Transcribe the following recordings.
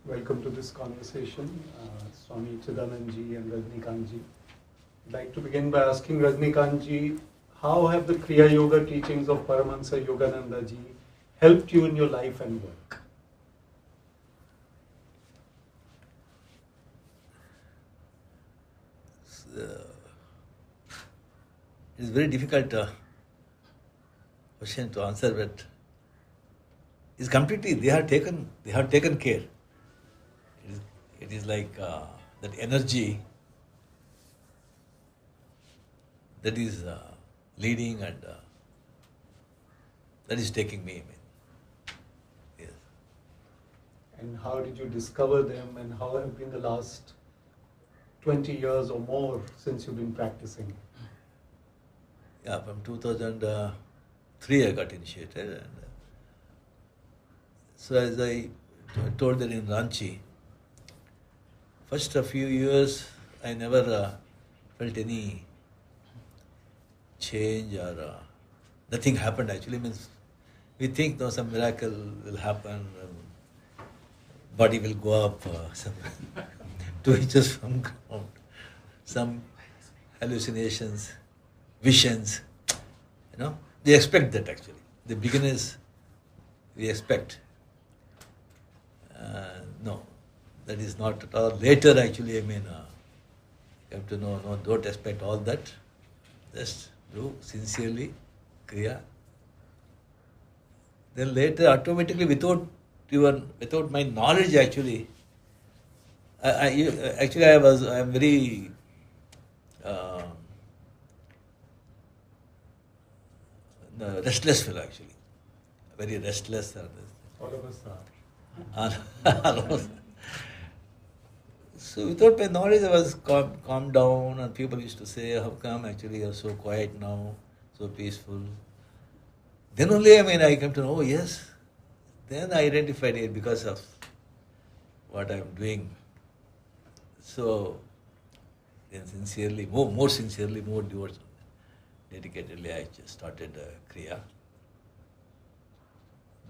Welcome to this conversation, Swami Chidananda ji and Rajinikanth ji. I'd like to begin by asking Rajinikanth ji, how have the Kriya Yoga teachings of Paramahansa Yogananda ji helped you in your life and work? It's a very difficult question to answer, but it's completely they have taken care. It is like that energy that is leading and that is taking me. Yes. And how did you discover them, and how have been the last 20 years or more since you've been practicing? Yeah, from 2003 I got initiated, and so as I told that in Ranchi, first a few years I never felt any change or nothing happened actually. Means we think no, some miracle will happen, body will go up, some 2 inches from ground, some hallucinations, visions, they expect that actually. The beginners, we expect. No, that is not at all. Later actually, you have to know, no, don't expect all that. Just do sincerely, Kriya. Then later, automatically, without my knowledge actually, I am very restless fellow actually, very restless. All of us are. So without my knowledge, I was calmed down, and people used to say, "How come actually you're so quiet now, so peaceful?" Then only I came to know, oh yes. Then I identified it because of what I'm doing. So then sincerely, more sincerely, more dedicatedly, I just started Kriya.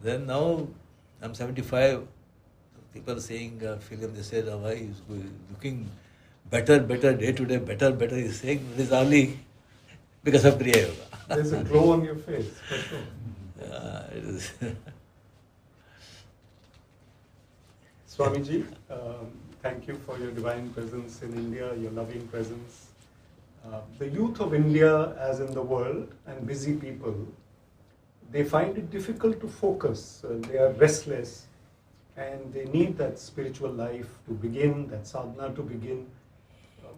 Then now I'm 75. People saying, film, they said, oh, why he's looking better, day to day, better. He's saying it is only because of Kriya Yoga. There's a glow on your face, for sure. It is. Swamiji, thank you for your divine presence in India, your loving presence. The youth of India, as in the world, and busy people, they find it difficult to focus. They are restless, and they need that spiritual life to begin, that sadhana to begin.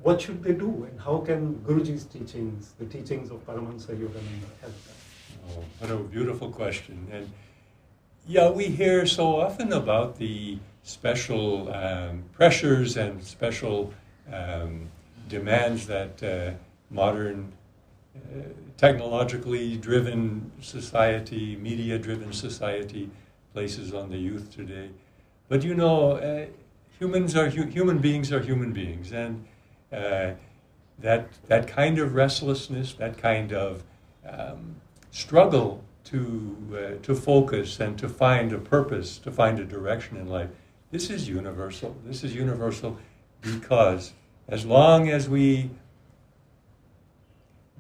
What should they do, and how can Guruji's teachings, the teachings of Paramahansa Yogananda, help them? Oh, what a beautiful question. And yeah, we hear so often about the special pressures and special demands that modern technologically driven society, media driven society places on the youth today. But human beings are human beings, and that kind of restlessness, that kind of struggle to focus and to find a purpose, to find a direction in life, this is universal. This is universal because as long as we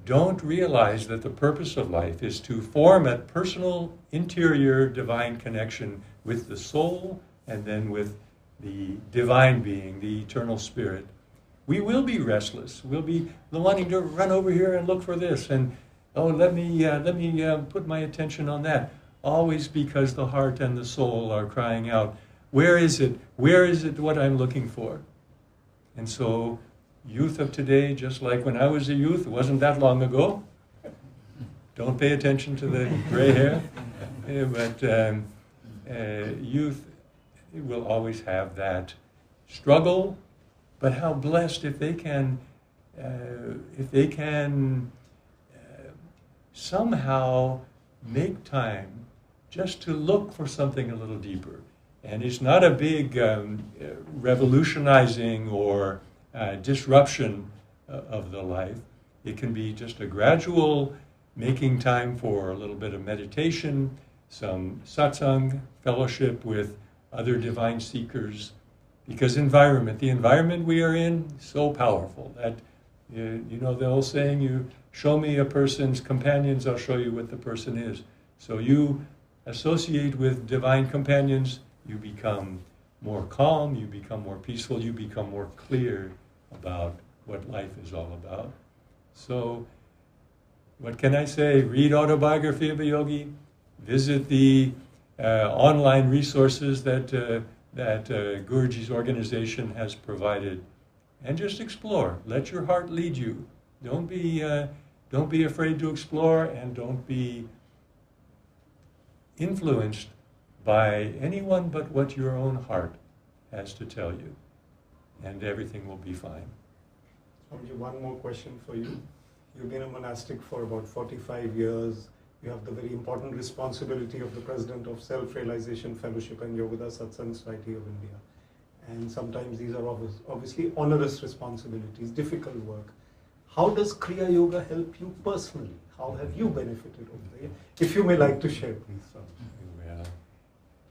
don't realize that the purpose of life is to form a personal, interior, divine connection with the soul and then with the divine being, the eternal spirit, we will be restless. We'll be wanting to run over here and look for this, and let me put my attention on that. Always because the heart and the soul are crying out, where is it? Where is it what I'm looking for? And so, youth of today, just like when I was a youth, it wasn't that long ago. Don't pay attention to the gray hair. But youth will always have that struggle. But how blessed if they can somehow make time just to look for something a little deeper. And it's not a big revolutionizing or disruption of the life. It can be just a gradual making time for a little bit of meditation, some satsang, fellowship with other divine seekers, Because the environment we are in, so powerful that, you know the old saying, you show me a person's companions, I'll show you what the person is. So you associate with divine companions, you become more calm, you become more peaceful, you become more clear about what life is all about. So, what can I say? Read Autobiography of a Yogi, visit the online resources that Guruji's organization has provided, and just explore. Let your heart lead you. Don't be afraid to explore, and don't be influenced by anyone but what your own heart has to tell you, and everything will be fine. Swamiji, one more question for you. You've been a monastic for about 45 years. You have the very important responsibility of the President of Self-Realization Fellowship and Yogoda Satsang Society of India. And sometimes these are obviously onerous responsibilities, difficult work. How does Kriya Yoga help you personally? How have you benefited over the years? If you may like to share, please.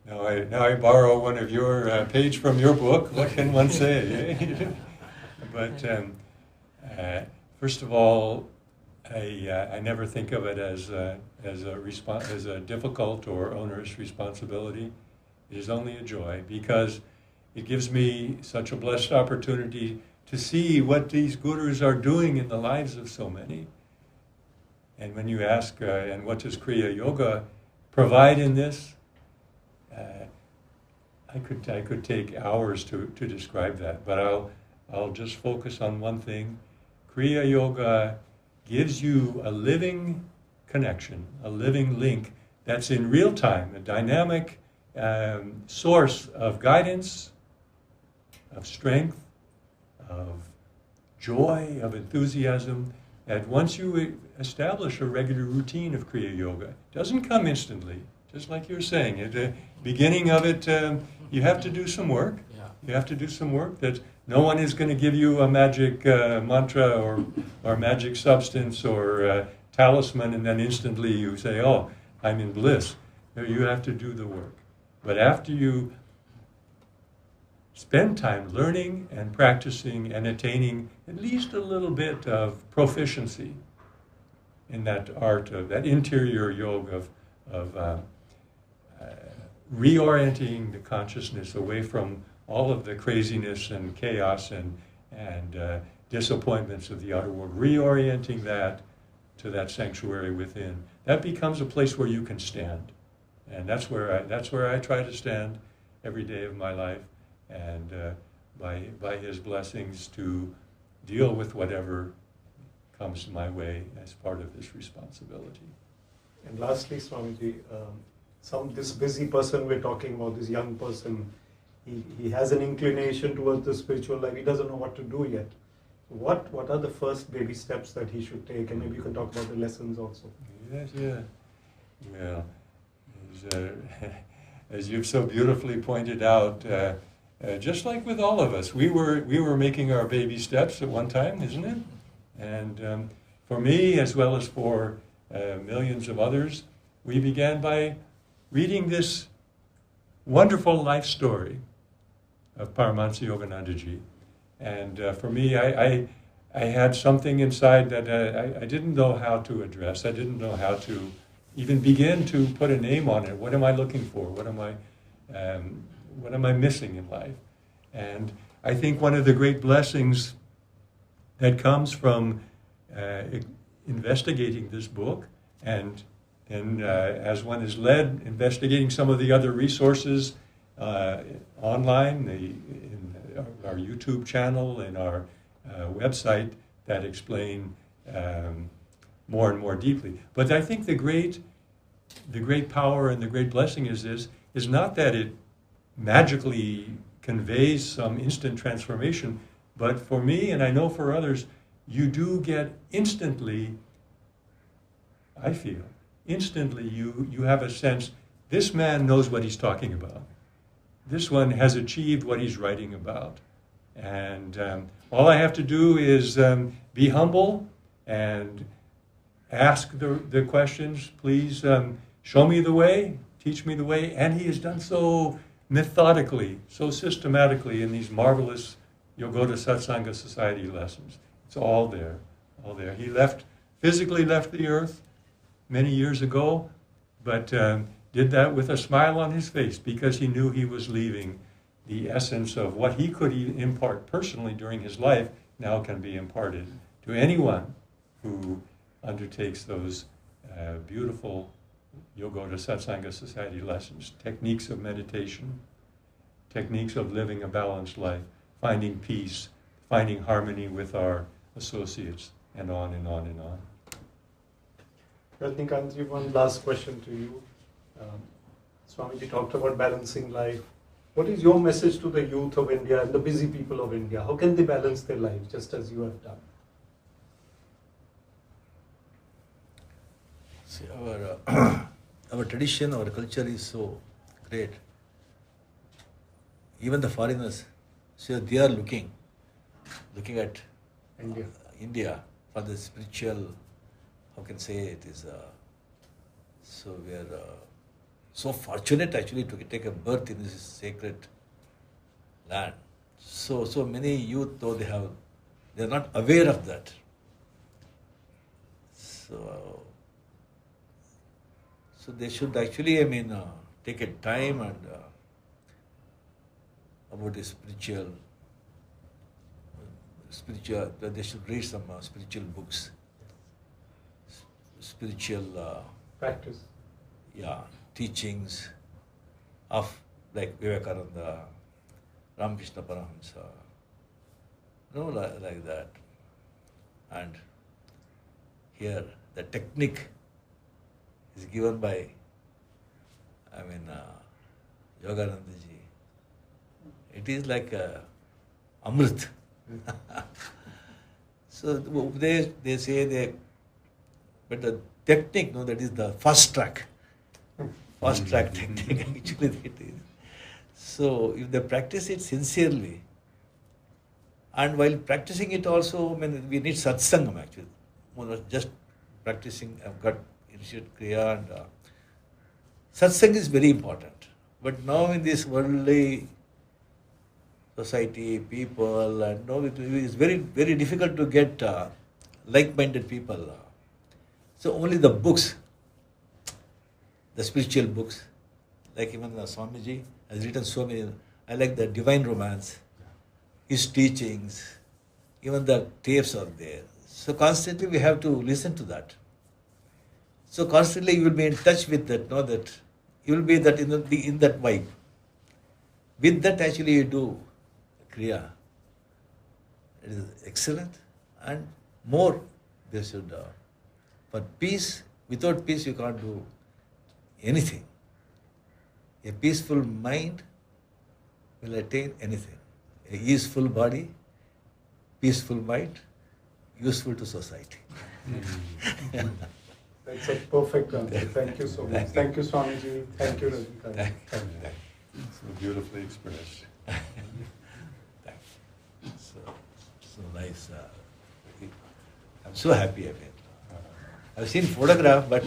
Well, now I borrow one of your page from your book. What can one say? But first of all, I never think of it as a difficult or onerous responsibility. It is only a joy, because it gives me such a blessed opportunity to see what these gurus are doing in the lives of so many. And when you ask, and what does Kriya Yoga provide in this? I could take hours to describe that, but I'll just focus on one thing. Kriya Yoga gives you a living connection, a living link that's in real time, a dynamic source of guidance, of strength, of joy, of enthusiasm, that once you establish a regular routine of Kriya Yoga, it doesn't come instantly, just like you're saying. At the beginning of it, you have to do some work. Yeah. You have to do some work. That no one is going to give you a magic mantra or magic substance or talisman, and then instantly you say, oh, I'm in bliss. No, you have to do the work. But after you spend time learning and practicing and attaining at least a little bit of proficiency in that art of that interior yoga of reorienting the consciousness away from all of the craziness and chaos and disappointments of the outer world, reorienting that to that sanctuary within, that becomes a place where you can stand. And that's where I try to stand every day of my life, and by his blessings to deal with whatever comes my way as part of this responsibility. And lastly, Swamiji, this busy person we're talking about, this young person, he has an inclination towards the spiritual life. He doesn't know what to do yet. What are the first baby steps that he should take? And maybe you can talk about the lessons also. Yes, yeah. Well, as you've so beautifully pointed out, just like with all of us, we were making our baby steps at one time, isn't it? And for me, as well as for millions of others, we began by reading this wonderful life story of Paramahansa Yoganandaji. And for me, I had something inside that I didn't know how to address. I didn't know how to even begin to put a name on it. What am I looking for? What am I missing in life? And I think one of the great blessings that comes from investigating this book, and as one is led, investigating some of the other resources online, in our YouTube channel and our website that explain more and more deeply. But I think the great power and the great blessing is not that it magically conveys some instant transformation, but for me, and I know for others, you do get instantly, I feel, instantly you have a sense, this man knows what he's talking about. This one has achieved what he's writing about. And all I have to do is be humble and ask the questions. Please show me the way, teach me the way. And he has done so methodically, so systematically in these marvelous Yogoda Satsanga Society lessons. It's all there, all there. He physically left the earth many years ago, but did that with a smile on his face because he knew he was leaving the essence of what he could impart personally during his life now can be imparted to anyone who undertakes those beautiful Yogoda Satsanga Society lessons, techniques of meditation, techniques of living a balanced life, finding peace, finding harmony with our associates, and on and on and on. Rajinikanth, one last question to you. Swamiji talked about balancing life. What is your message to the youth of India and the busy people of India? How can they balance their lives just as you have done? See, our tradition, our culture is so great. Even the foreigners, so they are looking at India for the spiritual, how can I say it is, so we are so fortunate actually to take a birth in this sacred land. So many youth, though they are not aware of that. So they should actually, take a time and about the spiritual, they should read some spiritual books, spiritual practice. Yeah, teachings of like Vivekananda, Ramakrishna Paramahamsa, like that. And here the technique is given by, Yogananda ji. It is like Amrit. So they say but the technique, that is the fast track technique actually it is. So if they practice it sincerely, and while practicing it also, we need satsangam actually. Not just practicing, I've got initiate Kriya and satsang is very important. But now in this worldly society, people, and now it is very, very difficult to get like-minded people. So only the books, the spiritual books, like even Swamiji has written so many. I like the Divine Romance, his teachings, even the tapes are there. So constantly we have to listen to that. So constantly you will be in touch with that, that you will be that in that vibe. With that actually you do Kriya. It is excellent, and more they should. For peace, without peace you can't do anything. A peaceful mind will attain anything. A easeful body, peaceful mind, useful to society. That's a perfect answer. Thank you so much. Thank you, Swamiji. Thank you, Rajinikanth. So beautifully expressed. So nice. I'm so happy. I've seen photograph, but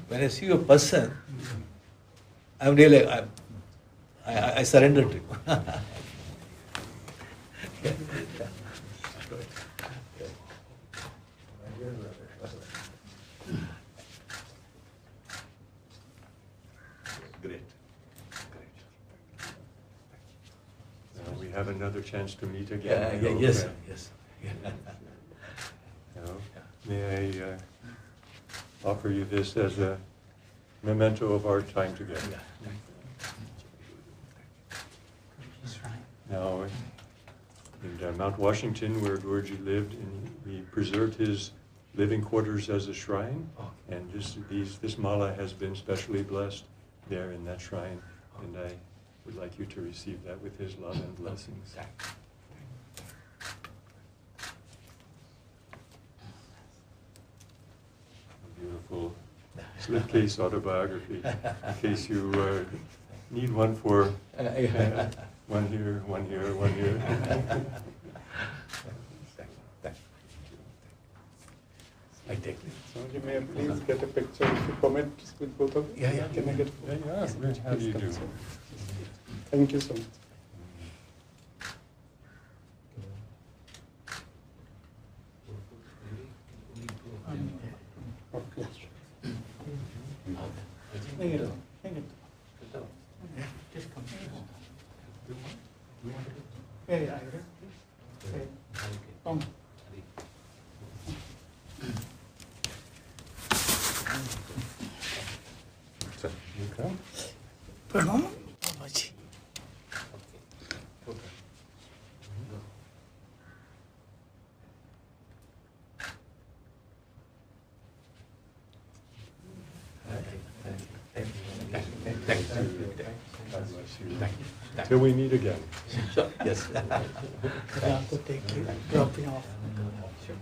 when I see a person, I'm really, I surrender to you. Great. Now we have another chance to meet again. Yes. May I offer you this as a memento of our time together. Now, in Mount Washington, where Guruji lived, we preserved his living quarters as a shrine, and this mala has been specially blessed there in that shrine, and I would like you to receive that with his love and blessings. Beautiful slipcase autobiography, in case you need one for one here, one here, one here. I take it. Swamiji, may I please get a picture, if you permit, with both of you? Yeah. Can I get? Yeah. How do you do? Thank you so much. Okay. Just come. Yeah, I will. Come. Okay. Pranam. Babaji. God bless you. Till we meet again. Yes. I have to take you, drop you off. Sure.